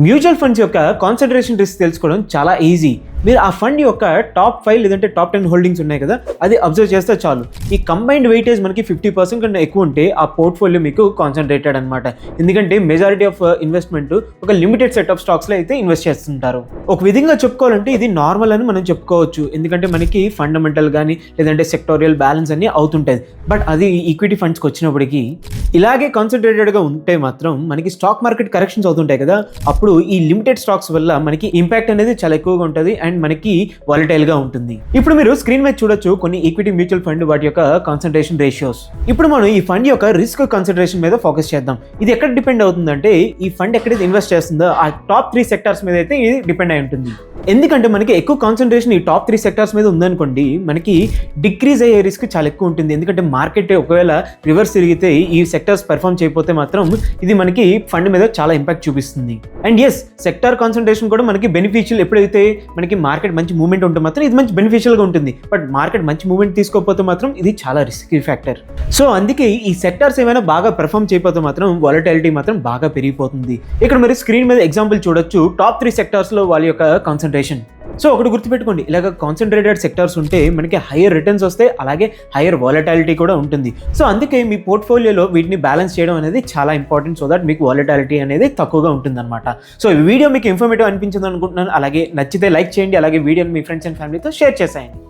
Mutual funds యొక్క concentration risk తెలుసుకోవడం చాలా ఈజీ. మీరు ఆ ఫండ్ యొక్క టాప్ 5 లేదంటే టాప్ 10 హోల్డింగ్స్ ఉన్నాయి కదా, అది అబ్జర్వ్ చేస్తే చాలు. ఈ కంబైన్డ్ వెయిటేజ్ మనకి 50% కన్నా ఎక్కువ ఉంటే ఆ పోర్ట్ఫోలియో మీకు కాన్సన్ట్రేటెడ్ అనమాట. ఎందుకంటే మెజారిటీ ఆఫ్ ఇన్వెస్ట్మెంట్ ఒక లిమిటెడ్ సెట్ ఆఫ్ స్టాక్స్లో అయితే ఇన్వెస్ట్ చేస్తుంటారు. ఒక విధంగా చెప్పుకోవాలంటే ఇది నార్మల్ అని మనం చెప్పుకోవచ్చు. ఎందుకంటే మనకి ఫండమెంటల్ కానీ లేదంటే సెక్టోరియల్ బ్యాలెన్స్ అన్ని అవుతుంటుంది. బట్ అది ఈక్విటీ ఫండ్స్కి వచ్చినప్పటికీ ఇలాగే కాన్సన్ట్రేటెడ్గా ఉంటే మాత్రం మనకి స్టాక్ మార్కెట్ కరెక్షన్స్ అవుతుంటాయి కదా, అప్పుడు ఈ లిమిటెడ్ స్టాక్స్ వల్ల మనకి ఇంపాక్ట్ అనేది చాలా ఎక్కువగా ఉంటుంది అండ్ మనకి వాలటైల్గా ఉంటుంది. ఇప్పుడు మీరు స్క్రీన్ మీద చూడొచ్చు కొన్ని ఈక్విటీ మ్యూచువల్ ఫండ్ వాటి యొక్క కాన్సన్ట్రేషన్ రేషియోస్. ఇప్పుడు మనం ఈ ఫండ్ యొక్క రిస్క్ కాన్సన్ట్రేషన్ మీద ఫోకస్ చేద్దాం. ఇది ఎక్కడ డిపెండ్ అవుతుందంటే ఈ ఫండ్ ఎక్కడైతే ఇన్వెస్ట్ చేస్తుందో ఆ టాప్ 3 సెక్టార్స్ మీద అయితే ఇది డిపెండ్ అయి ఉంటుంది. ఎందుకంటే మనకి ఎక్కువ కాన్సన్ట్రేషన్ ఈ టాప్ 3 సెక్టార్స్ మీద ఉందనుకోండి, మనకి డిక్రీజ్ అయ్యే రిస్క్ చాలా ఎక్కువ ఉంటుంది. ఎందుకంటే మార్కెట్ ఒకవేళ రివర్స్ తిరిగితే ఈ సెక్టార్స్ పెర్ఫామ్ చేయకపోతే మాత్రం ఇది మనకి ఫండ్ మీద చాలా ఇంపాక్ట్ చూపిస్తుంది. అండ్ ఎస్, సెక్టార్ కాన్సన్ట్రేషన్ కూడా మనకి బెనిఫిషియల్. ఎప్పుడైతే మనకి మార్కెట్ మంచి మూవ్మెంట్ ఉంటే మాత్రం ఇది మంచి బెనిఫిషియల్గా ఉంటుంది. బట్ మార్కెట్ మంచి మూవ్మెంట్ తీసుకోకపోతే మాత్రం ఇది చాలా రిస్కీ ఫ్యాక్టర్. సో అందుకే ఈ సెక్టార్స్ ఏమైనా బాగా పెర్ఫామ్ చేయకపోతే మాత్రం వాలటాలిటీ మాత్రం బాగా పెరిగిపోతుంది. ఇక్కడ మీరు స్క్రీన్ మీద ఎగ్జాంపుల్ చూడొచ్చు టాప్ 3 సెక్టార్స్లో వాళ్ళ యొక్క కాన్సన్ట్రేషన్. సో ఒకటి గుర్తుపెట్టుకోండి, ఇలాగ కాన్సన్ట్రేటెడ్ సెక్టార్స్ ఉంటే మనకి హైయర్ రిటర్న్స్ వస్తాయి, అలాగే హైయర్ వాలటాలిటీ కూడా ఉంటుంది. సో అందుకే మీ పోర్ట్ఫోలియోలో వీటిని బ్యాలెన్స్ చేయడం అనేది చాలా ఇంపార్టెంట్, సో దట్ మీకు వాలటాలిటీ అనేది తక్కువగా ఉంటుందన్నమాట. సో ఈ వీడియో మీకు ఇన్ఫర్మేటివ్ అనిపించింది అనుకుంటున్నాను. అలాగే నచ్చితే లైక్ చేయండి, అలాగే వీడియోని మీ ఫ్రెండ్స్ అండ్ ఫ్యామిలీతో షేర్ చేసేయండి.